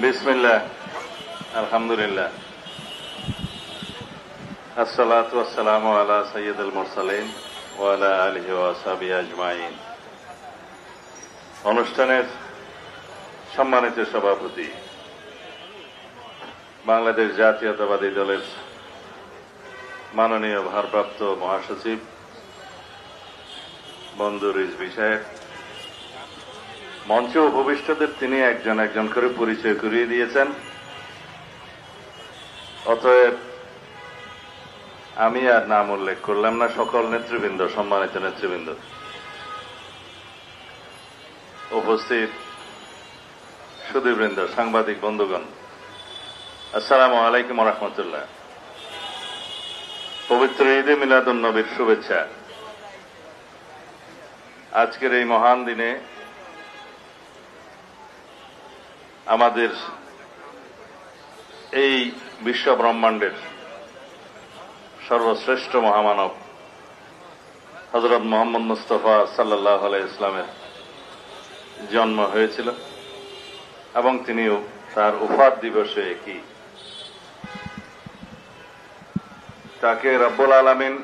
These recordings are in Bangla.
বিসমিল্লাহ, আলহামদুলিল্লাহ, আসসালাতু ওয়াসসালামু আলা সাইয়্যিদিল মুরসালিন ওয়া আলা আলিহি ওয়া আসহাবিহি আজমাইন। অনুষ্ঠানের সম্মানিত সভাপতি, বাংলাদেশ জাতীয়তাবাদী দলের মাননীয় ভারপ্রাপ্ত মহাসচিব বন্ধু রিজভী সাহেব, মঞ্চে উপবিষ্টদের তিনি একজন একজন করে পরিচয় করিয়ে দিয়েছেন। অতএব আমি আর নাম উল্লেখ করলাম না। সকল নেতৃবৃন্দ, সম্মানিত নেতৃবৃন্দ, উপস্থিত সুধীবৃন্দ, সাংবাদিক বন্ধুগণ, আসসালামু আলাইকুম ওয়া রাহমাতুল্লাহ। পবিত্র ঈদে মিলাদুন নবীর শুভেচ্ছা। আজকের এই মহান দিনে আমাদের এই বিশ্ব ব্রহ্মাণ্ডের সর্বশ্রেষ্ঠ মহামানব হযরত মুহাম্মদ মুস্তাফা সাল্লাল্লাহু আলাইহি ইসলামের জন্ম হয়েছিল এবং তিনিও তার উফাত দিবসে কি তাকে রব্বুল আলামিন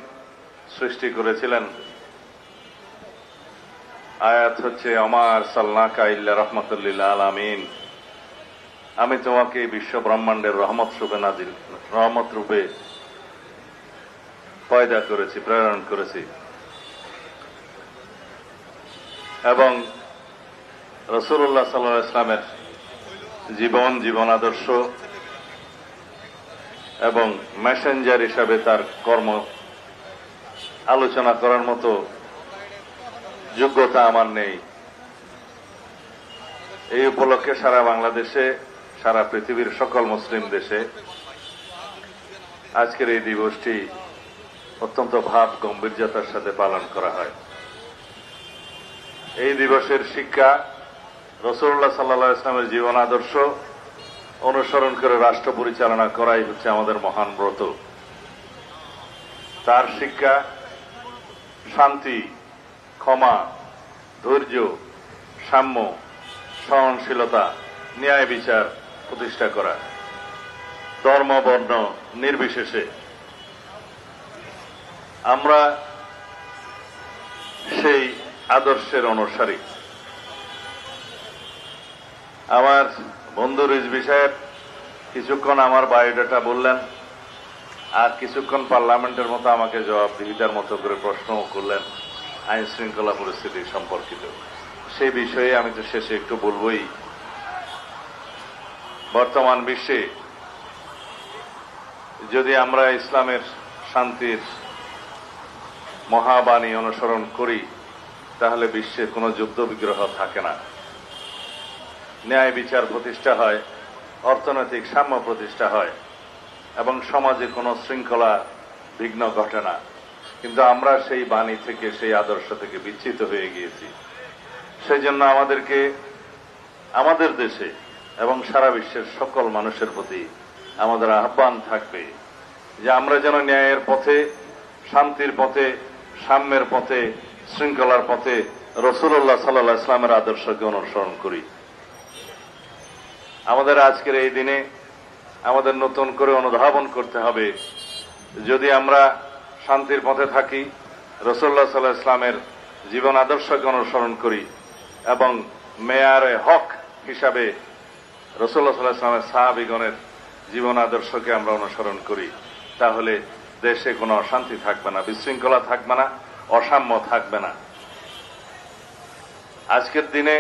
সৃষ্টি করেছিলেন। আয়াত হচ্ছে, ওমা আরসালনাকা ইল্লা রাহমাতাল লিল আলামিন, আমি তোমাকে বিশ্ব ব্রহ্মাণ্ডের রহমত রূপে পয়দা করেছি, প্রেরণ করেছি। এবং রাসূলুল্লাহ সাল্লাল্লাহু আলাইহি ওয়াসাল্লামের জীবন আদর্শ এবং মেসেঞ্জার হিসাবে তার কর্ম আলোচনা করার মতো যোগ্যতা আমার নেই। এই উপলক্ষে সারা বাংলাদেশে, সারা পৃথিবীর সকল মুসলিম দেশে আজকের এই দিবসটি অত্যন্ত ভাব গম্ভীর্যতার সাথে পালন করা হয়। এই দিবসের শিক্ষা রাসূলুল্লাহ সাল্লাল্লাহু আলাইহি ওয়াসাল্লামের জীবন আদর্শ অনুসরণ করে রাষ্ট্র পরিচালনা করাই হচ্ছে আমাদের মহান ব্রত। তার শিক্ষা শান্তি, ক্ষমা, ধৈর্য, সাম্য, সহনশীলতা, ন্যায় বিচার প্রতিষ্ঠা করা, ধর্ম বর্ণ নির্বিশেষে। আমরা সেই আদর্শের অনুসারী। আমার বন্ধু রিজভী সাহেব কিছুক্ষণ আমার বায়োডাটা বললেন, আর কিছুক্ষণ পার্লামেন্টের মতো আমাকে জবাবদিহিতার মতো করে প্রশ্নও করলেন আইন শৃঙ্খলা পরিস্থিতি সম্পর্কিত। সেই বিষয়ে আমি তো শেষে একটু বলবই। বর্তমান বিশ্বে যদি আমরা ইসলামের শান্তির মহাবাণী অনুসরণ করি, তাহলে বিশ্বে কোনো যুদ্ধ বিগ্রহ থাকে না, ন্যায় বিচার প্রতিষ্ঠা হয়, অর্থনৈতিক সাম্য প্রতিষ্ঠা হয় এবং সমাজে কোনো শৃঙ্খলা বিঘ্ন ঘটে না। কিন্তু আমরা সেই বাণী থেকে, সেই আদর্শ থেকে বিচ্যুত হয়ে গিয়েছি। সেই জন্য আমাদেরকে আমাদের দেশে এবং সারা বিশ্বের সকল মানুষের প্রতি আমাদের আহ্বান থাকবে যে আমরা যেন ন্যায়ের পথে, শান্তির পথে, সাম্যের পথে, শৃঙ্খলার পথে রাসূলুল্লাহ সাল্লাল্লাহু আলাইহি ওয়াসাল্লামের আদর্শকে অনুসরণ করি। আমাদের আজকের এই দিনে আমাদের নতুন করে অনুধাবন করতে হবে, যদি আমরা শান্তির পথে থাকি, রাসূলুল্লাহ সাল্লাল্লাহু আলাইহি ওয়াসাল্লামের জীবন আদর্শকে অনুসরণ করি এবং মেয়ারে হক হিসাবে রাসূলুল্লাহ সাল্লাল্লাহু আলাইহি ওয়াসাল্লামের সাহাবীগণের জীবন আদর্শকে আমরা অনুসরণ করি, তাহলে দেশে কোনো অশান্তি থাকবে না, বিশৃঙ্খলা থাকবে না, অসাম্য থাকবে না। আজকের দিনে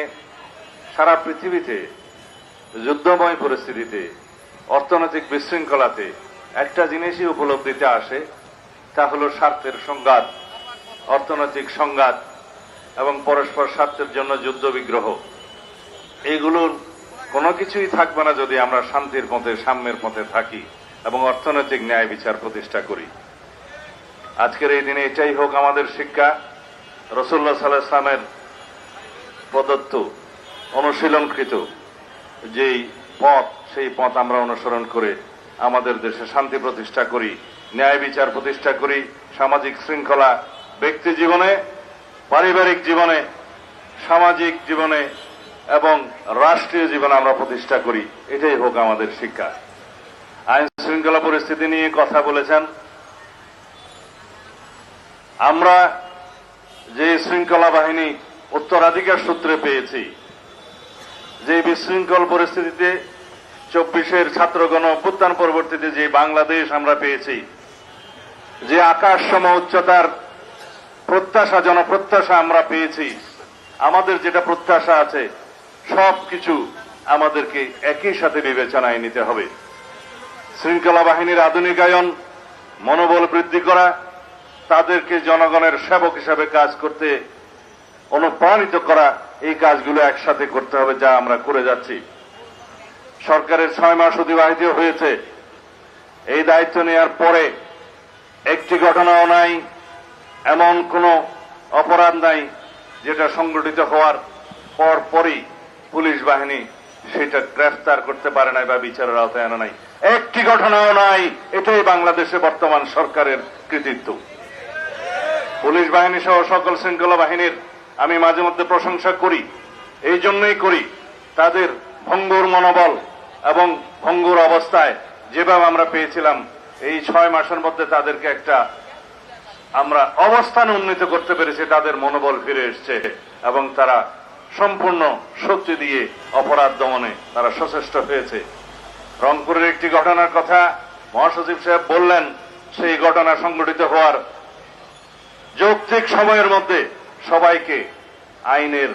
সারা পৃথিবীতে যুদ্ধময় পরিস্থিতিতে, অর্থনৈতিক বিশৃঙ্খলাতে একটা জিনিসই উপলব্ধিতে আসে, তা হল স্বার্থের সংঘাত, অর্থনৈতিক সংঘাত এবং পরস্পর স্বার্থের জন্য যুদ্ধ বিগ্রহ। এইগুলোর কোনো কিছুই থাকবে না যদি আমরা শান্তির পথে, সাম্যের পথে থাকি এবং অর্থনৈতিক ন্যায় বিচার প্রতিষ্ঠা করি। আজকের এই দিনে এটাই হোক আমাদের শিক্ষা। রাসূলুল্লাহ সাল্লাল্লাহু আলাইহি ওয়াসাল্লামের প্রদত্ত, অনুশীলনকৃত যেই পথ, সেই পথ আমরা অনুসরণ করে আমাদের দেশে শান্তি প্রতিষ্ঠা করি, ন্যায় বিচার প্রতিষ্ঠা করি, সামাজিক শৃঙ্খলা ব্যক্তি জীবনে, পারিবারিক জীবনে, সামাজিক জীবনে এবং রাষ্ট্রীয় জীবন আমরা প্রতিষ্ঠা করি, এটাই হোক আমাদের শিক্ষা। আইন শৃঙ্খলা পরিস্থিতি নিয়ে কথা বলেছেন। আমরা যে শৃঙ্খলা বাহিনী উত্তরাধিকার সূত্রে পেয়েছি, যে বিশৃঙ্খল পরিস্থিতিতে 24-এর ছাত্রগণ অভ্যুত্থান পরবর্তীতে যে বাংলাদেশ আমরা পেয়েছি, যে আকাশ সম উচ্চতার প্রত্যাশা, জনপ্রত্যাশা আমরা পেয়েছি, আমাদের যেটা প্রত্যাশা আছে সবকিছু আমাদেরকে একই সাথে বিবেচনায় নিতে হবে। শৃঙ্খলা বাহিনীর আধুনিকায়ন, মনোবল বৃদ্ধি করা, তাদেরকে জনগণের সেবক হিসাবে কাজ করতে অনুপ্রাণিত করা, এই কাজগুলো একসাথে করতে হবে, যা আমরা করে যাচ্ছি। সরকারের 6 মাস অতিবাহিত হয়েছে। এই দায়িত্ব নেওয়ার পরে একটি ঘটনাও নাই, এমন কোন অপরাধ নাই যেটা সংগঠিত হওয়ার পরই পুলিশ বাহিনী সেটা গ্রেফতার করতে পারে নাই বা বিচারের আওতায় আনা নাই। একটি ঘটনাও নাই। এটাই বাংলাদেশে বর্তমান সরকারের কৃতিত্ব। পুলিশ বাহিনী সহ সকল শৃঙ্খলা বাহিনীর আমি মাঝে মধ্যে প্রশংসা করি। এই জন্যই করি, তাদের ভঙ্গুর মনোবল এবং ভঙ্গুর অবস্থায় যেভাবে আমরা পেয়েছিলাম, এই 6 মাসের মধ্যে তাদেরকে একটা আমরা অবস্থান উন্নীত করতে পেরেছি। তাদের মনোবল ফিরে এসছে এবং তারা সম্পূর্ণ শক্তি দিয়ে অপরাধ দমনে তারা সচেষ্ট হয়েছে। রংপুরের একটি ঘটনার কথা মহাসচিব সাহেব বললেন, সেই ঘটনা সংঘটিত হওয়ার যৌক্তিক সময়ের মধ্যে সবাইকে আইনের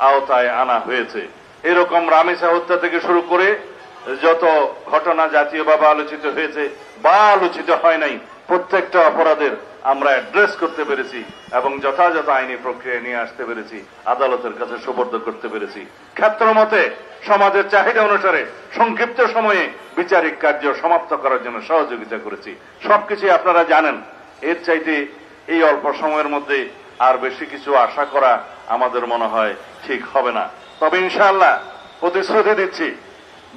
আওতায় আনা হয়েছে। এরকম রামেসা হত্যা থেকে শুরু করে যত ঘটনা জাতীয়ভাবে আলোচিত হয়েছে বা আলোচিত হয় নাই, প্রত্যেকটা অপরাধের আমরা অ্যাড্রেস করতে পেরেছি এবং যথাযথ আইনি প্রক্রিয়া নিয়ে আসতে পেরেছি, আদালতের কাছে সুপর্দ করতে পেরেছি। ক্ষেত্রমতে সমাজের চাহিদা অনুসারে সংক্ষিপ্ত সময়ে বিচারিক কার্য সমাপ্ত করার জন্য সহযোগিতা করেছি। সবকিছু আপনারা জানেন। এর চাইতে এই অল্প সময়ের মধ্যে আর বেশি কিছু আশা করা আমাদের মনে হয় ঠিক হবে না। তবে ইনশাআল্লাহ প্রতিশ্রুতি দিচ্ছি,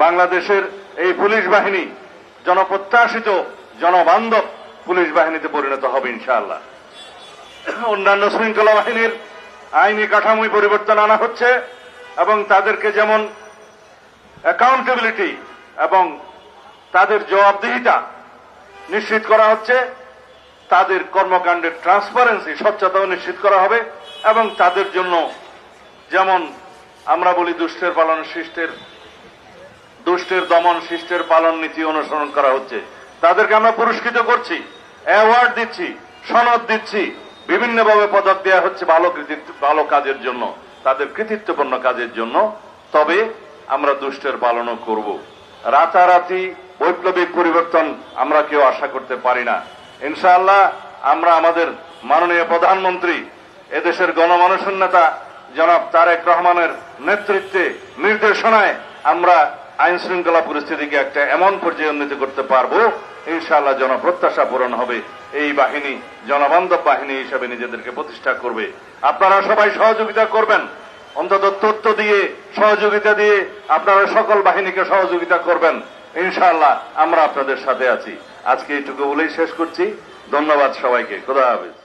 বাংলাদেশের এই পুলিশ বাহিনী জনপ্রত্যাশিত, জনবান্ধব পুলিশ বাহিনীতে পরিণত হবে ইনশাআল্লাহ। অন্যান্য শৃঙ্খলা বাহিনীর আইনি কাঠামোয় পরিবর্তন আনা হচ্ছে এবং তাদেরকে যেমন অ্যাকাউন্টেবিলিটি এবং তাদের জবাবদিহিতা নিশ্চিত করা হচ্ছে, তাদের কর্মকাণ্ডের ট্রান্সপারেন্সি, স্বচ্ছতাও নিশ্চিত করা হবে এবং তাদের জন্য যেমন আমরা বলি দুষ্টের দমন শিষ্টের পালন নীতি অনুসরণ করা হচ্ছে। তাদেরকে আমরা পুরস্কৃত করছি, অ্যাওয়ার্ড দিচ্ছি, সনদ দিচ্ছি, বিভিন্নভাবে পদক দেওয়া হচ্ছে ভালো কাজের জন্য, তাদের কৃতিত্বপূর্ণ কাজের জন্য। তবে আমরা দুষ্টের পালনও করব। রাতারাতি বৈপ্লবিক পরিবর্তন আমরা কেউ আশা করতে পারি না। ইনশাআল্লাহ আমরা আমাদের মাননীয় প্রধানমন্ত্রী, এদেশের গণমানুষের নেতা জনাব তারেক রহমানের নেতৃত্বে, নির্দেশনায় আমরা আইন শৃঙ্খলা পরিস্থিতিকে একটা এমন পর্যায়ে উন্নীত করতে পারবো, ইনশাআল্লাহ জনপ্রত্যাশা পূরণ হবে। এই বাহিনী জনবান্ধব বাহিনী হিসেবে নিজেদেরকে প্রতিষ্ঠা করবে। আপনারা সবাই সহযোগিতা করবেন, অন্তত তথ্য দিয়ে, সহযোগিতা দিয়ে আপনারা সকল বাহিনীকে সহযোগিতা করবেন। ইনশাআল্লাহ আমরা আপনাদের সাথে আছি। আজকে এইটুকু বলেই শেষ করছি। ধন্যবাদ সবাইকে। খোদা হাফেজ।